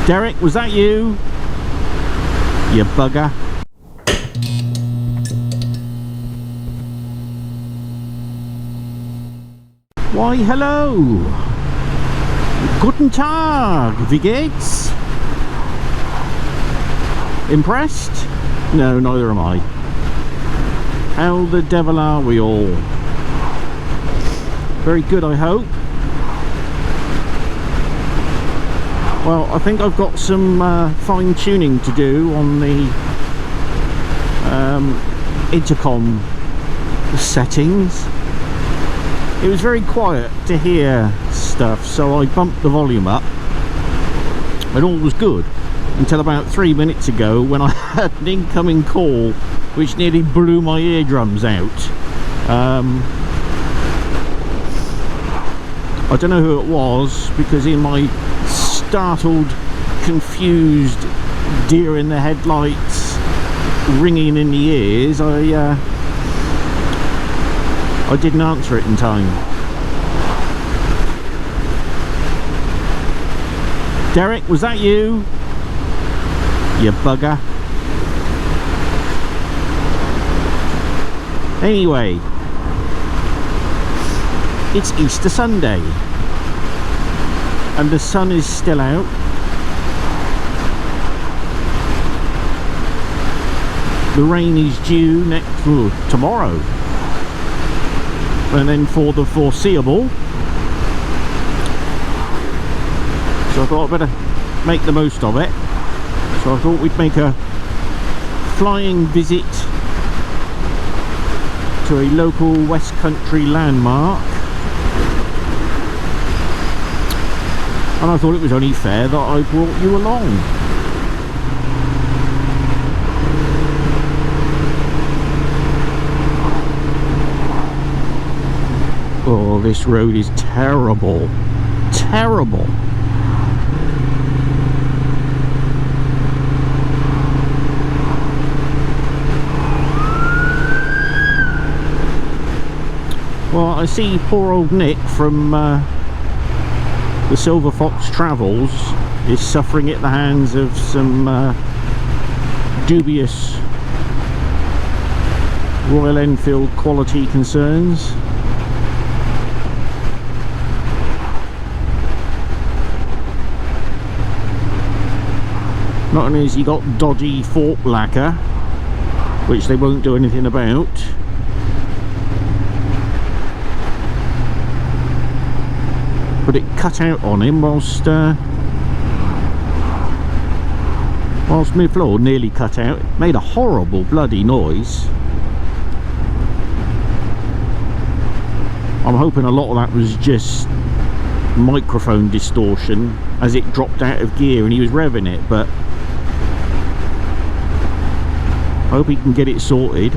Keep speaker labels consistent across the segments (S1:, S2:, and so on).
S1: Derek, was that you? You bugger. Why, hello. Guten Tag, wie geht's? Impressed? No, neither am I. How the devil are we all? Very good, I hope. Well, I think I've got some fine-tuning to do on the intercom settings. It was very quiet to hear stuff, so I bumped the volume up and all was good until about 3 minutes ago when I had an incoming call which nearly blew my eardrums out. I don't know who it was, because in my startled, confused, deer in the headlights ringing in the ears, I didn't answer it in time. Derek, was that you? You bugger. Anyway, it's Easter Sunday and the sun is still out. The rain is due tomorrow, and then for the foreseeable. So I thought I'd better make the most of it. So I thought we'd make a flying visit to a local West Country landmark. And I thought it was only fair that I brought you along. Oh, this road is terrible. Terrible. Well, I see poor old Nick from the Silver Fox Travels is suffering at the hands of some dubious Royal Enfield quality concerns. Not only has he got dodgy fork lacquer, which they won't do anything about, but it cut out on him whilst my floor nearly cut out. It made a horrible bloody noise. I'm hoping a lot of that was just microphone distortion as it dropped out of gear and he was revving it, but I hope he can get it sorted.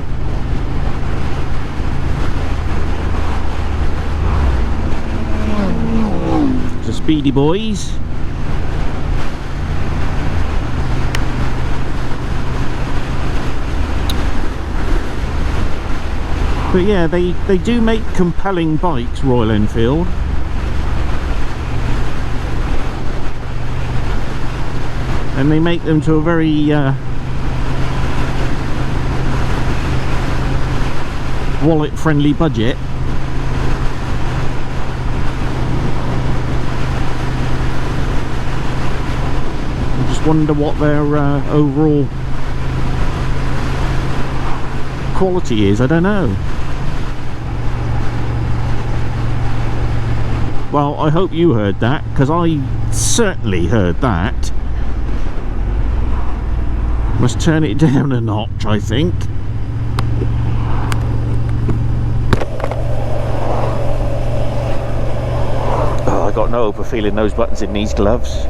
S1: So speedy boys. But yeah, they do make compelling bikes, Royal Enfield. And they make them to a very wallet friendly budget. I just wonder what their overall quality is. I don't know. Well, I hope you heard that, because I certainly heard that. Must turn it down a notch, I think. Oh, I got no hope of feeling those buttons in these gloves.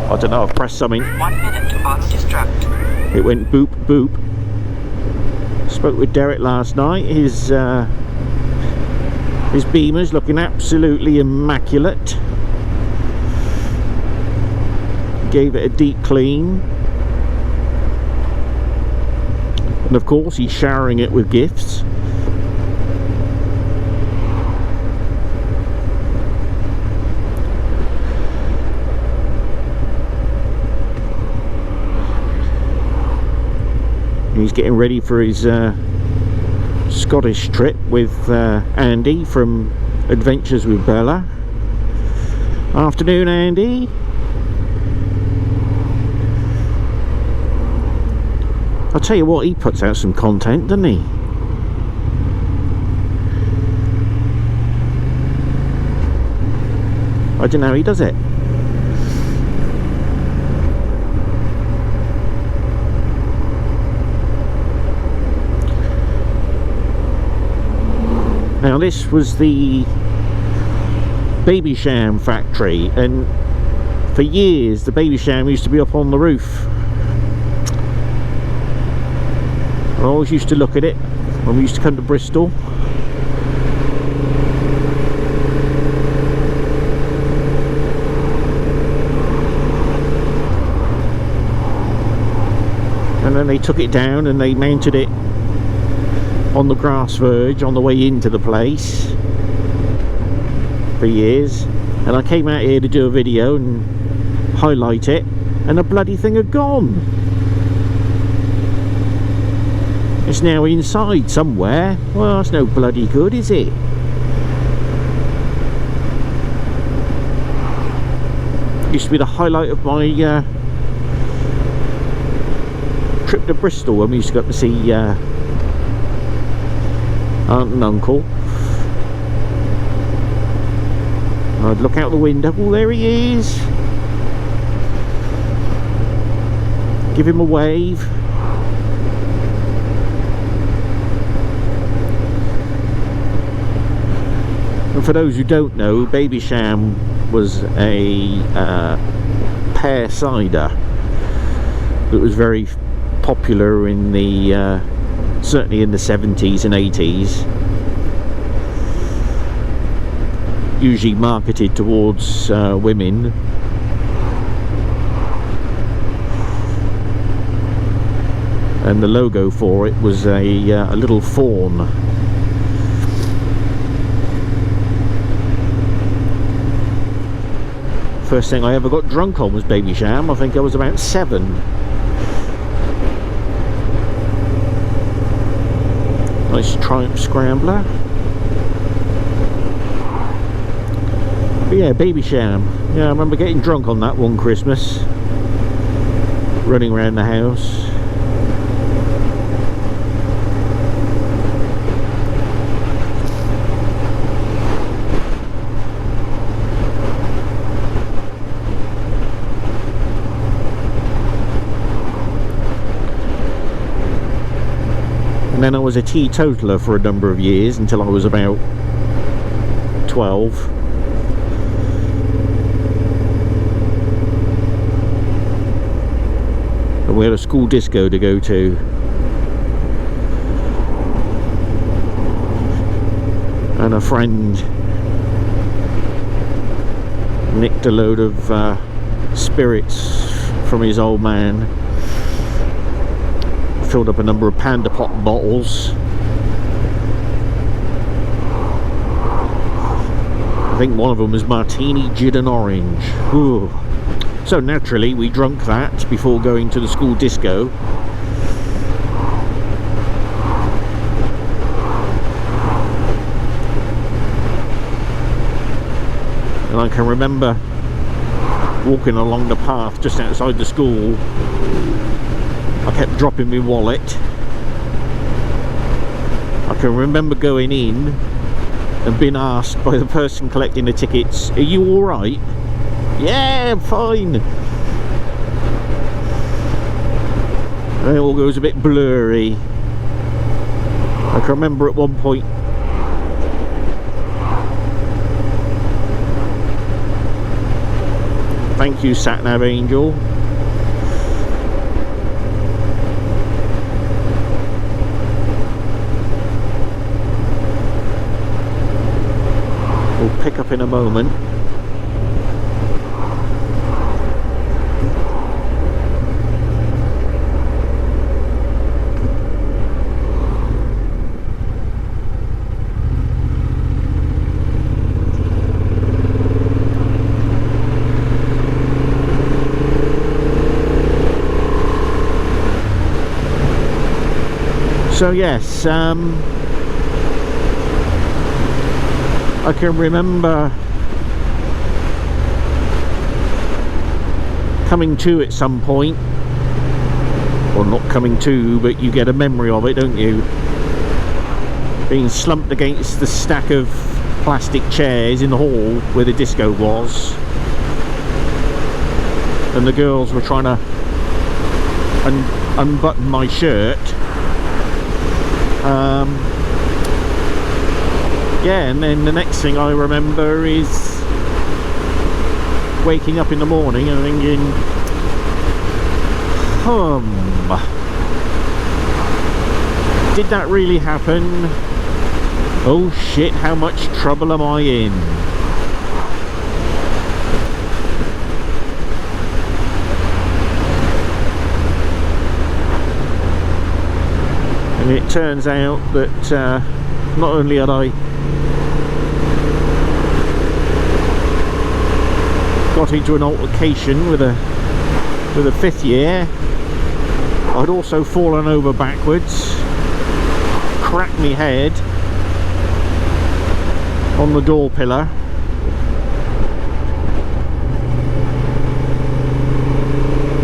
S1: I don't know, I've pressed something.
S2: 1 minute to undestruct.
S1: It went boop boop. Spoke with Derek last night. His Beamer's looking absolutely immaculate. Gave it a deep clean. And of course he's showering it with gifts. getting ready for his Scottish trip with Andy from Adventures with Bella. Afternoon, Andy. I'll tell you what, he puts out some content, doesn't he? I don't know how he does it. Now this was the Babycham factory, and for years the Babycham used to be up on the roof. I always used to look at it when we used to come to Bristol. And then they took it down and they mounted it on the grass verge on the way into the place for years. And I came out here to do a video and highlight it, and the bloody thing had gone. It's now inside somewhere. Well, that's no bloody good, is it? Used to be the highlight of my trip to Bristol when we used to go up to see aunt and uncle. I'd look out the window. Oh, there he is. Give him a wave. And for those who don't know, Babycham was a pear cider that was very popular in the certainly in the 70s and 80s, usually marketed towards women. And the logo for it was a little fawn. First thing I ever got drunk on was Babycham. I think I was about 7. Nice Triumph Scrambler. But yeah, Babycham. Yeah, I remember getting drunk on that one Christmas, running around the house. And then I was a teetotaler for a number of years until I was about 12. And we had a school disco to go to. And a friend nicked a load of spirits from his old man. Filled up a number of Panda Pop bottles. I think one of them was martini, gin and orange. Ooh. So naturally we drunk that before going to the school disco. And I can remember walking along the path just outside the school. I kept dropping my wallet. I can remember going in and being asked by the person collecting the tickets, "Are you alright?" "Yeah, I'm fine." And it all goes a bit blurry. I can remember at one point thank you, Satnav Angel. We'll pick up in a moment. So yes, I can remember coming to at some point, or not coming to, but you get a memory of it, don't you? Being slumped against the stack of plastic chairs in the hall where the disco was, and the girls were trying to unbutton my shirt. Yeah, and then the next thing I remember is waking up in the morning and thinking, did that really happen? Oh shit, how much trouble am I in? And it turns out that not only had I got into an altercation with a fifth year, I'd also fallen over backwards, cracked my head on the door pillar,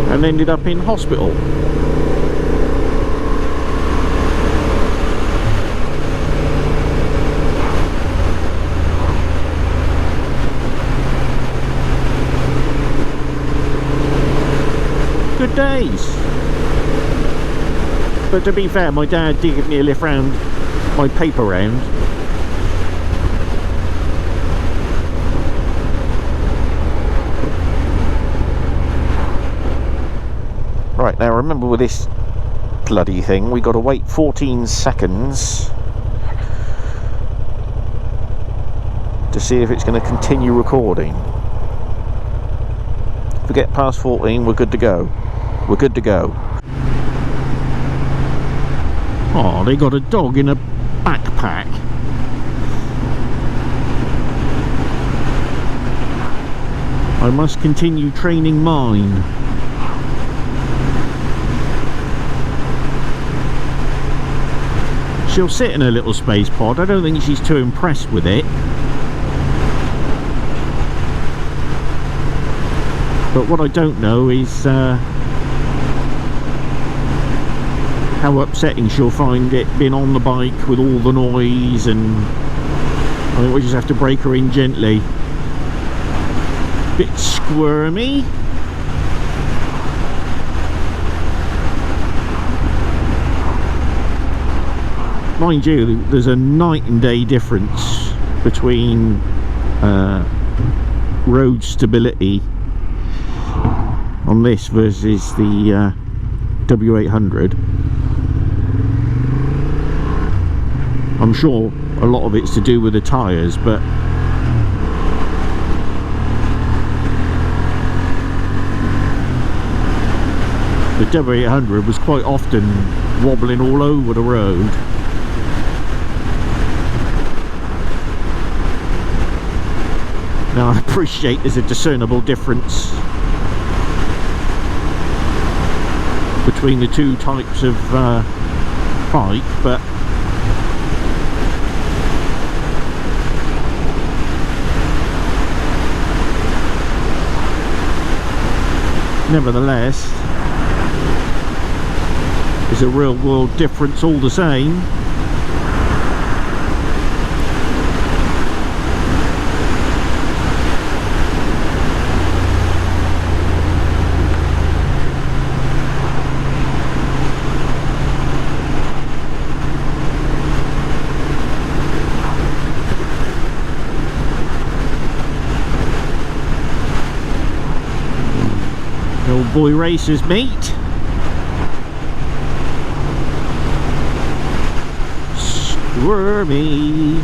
S1: and ended up in hospital. Good days. But to be fair, my dad did give me a lift round my paper round. Right, now remember with this bloody thing, we got to wait 14 seconds to see if it's going to continue recording. If we get past 14, we're good to go. We're good to go. Oh, they got a dog in a backpack. I must continue training mine. She'll sit in her little space pod. I don't think she's too impressed with it. But what I don't know is how upsetting she'll find it being on the bike with all the noise, and I think we just have to break her in gently. Bit squirmy. Mind you, there's a night and day difference between road stability on this versus the W800. I'm sure a lot of it's to do with the tyres, but the W800 was quite often wobbling all over the road. Now I appreciate there's a discernible difference between the two types of bike, but nevertheless, there's a real world difference all the same. Old boy racers meet. Squirmy.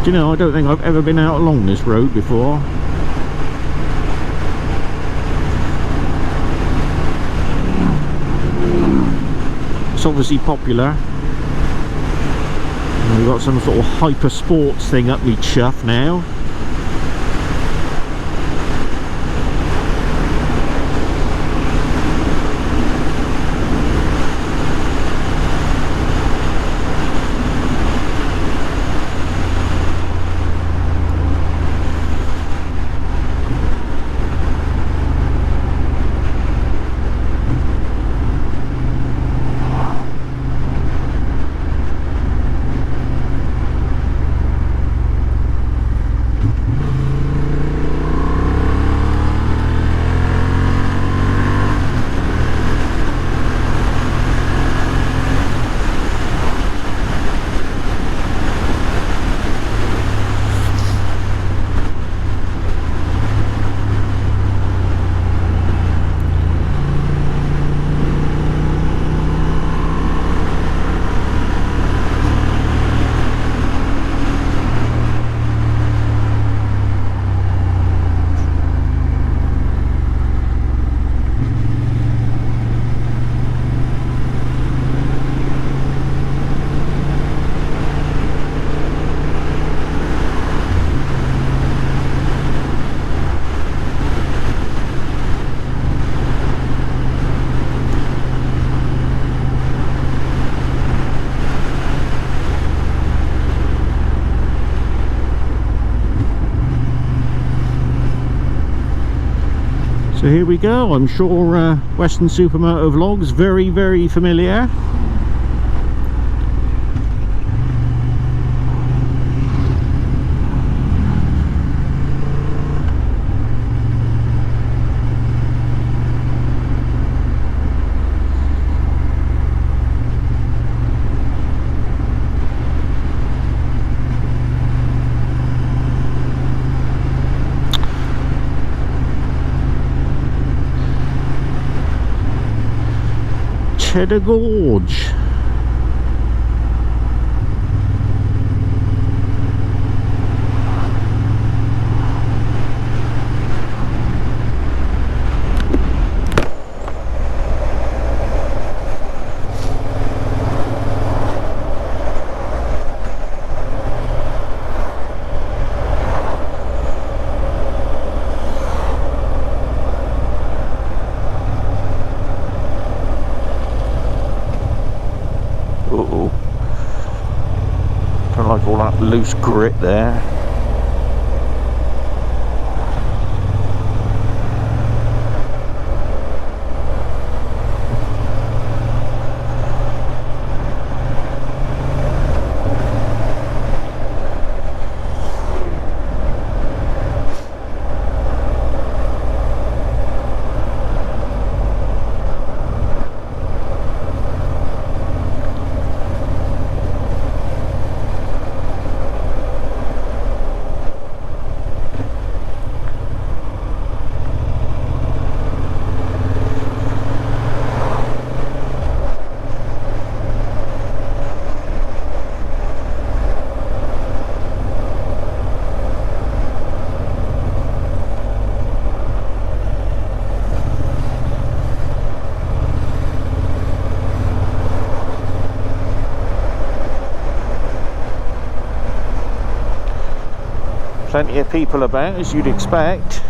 S1: Do you know, I don't think I've ever been out along this road before. It's obviously popular. We've got some sort of hyper sports thing up me chuff now. So here we go. I'm sure Western Supermoto Vlogs very, very familiar. Cheddar Gorge. Don't like all that loose grit there. Plenty of people about, as you'd expect.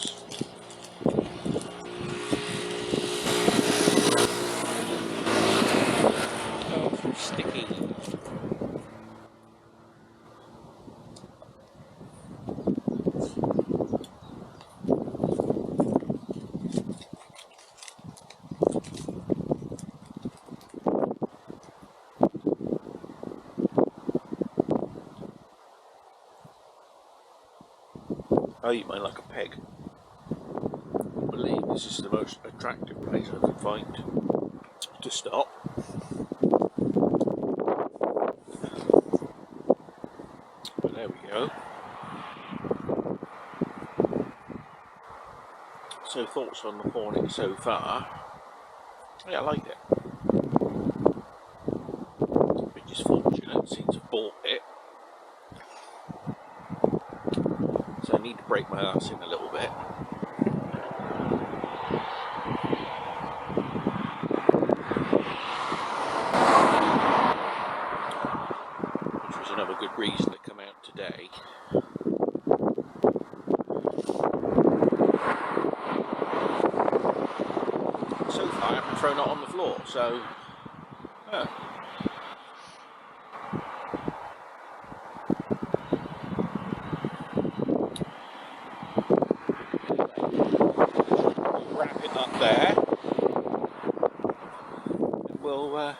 S1: thoughts. Oh, sticky. I eat mine like a peg. I believe this is the most attractive place I could find to stop. But there we go. So thoughts on the Hornet so far? Yeah, I like it. Bit just fortunate since I bought it. So I need to break my ass in a little bit. Which was another good reason to come out today. So far I haven't thrown it on the floor, so wrap it up there. And we'll